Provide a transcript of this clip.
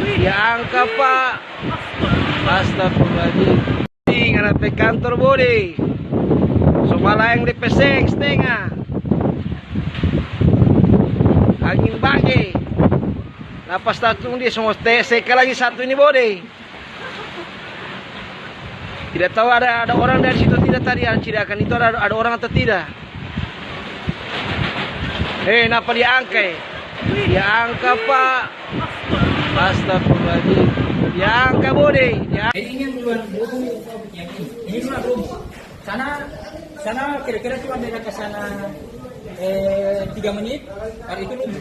Diangkat Pak. Astagfirullahaladzim. Ngarep ke kantor bodi. Sumalayang di peseng setengah. Angin bagi. Napas tatung dia semua seka lagi satu ini bodi. Tidak tahu ada orang dari situ tidak tadi akan itu ada orang atau tidak. Napa diangkat? Diangkat Pak. Astagfirullahaladzim. Diangkat bodi. Ini yang duluan belum yang ini belum. Sana kira-kira cuma beda ke sana 3 menit. Hari itu belum.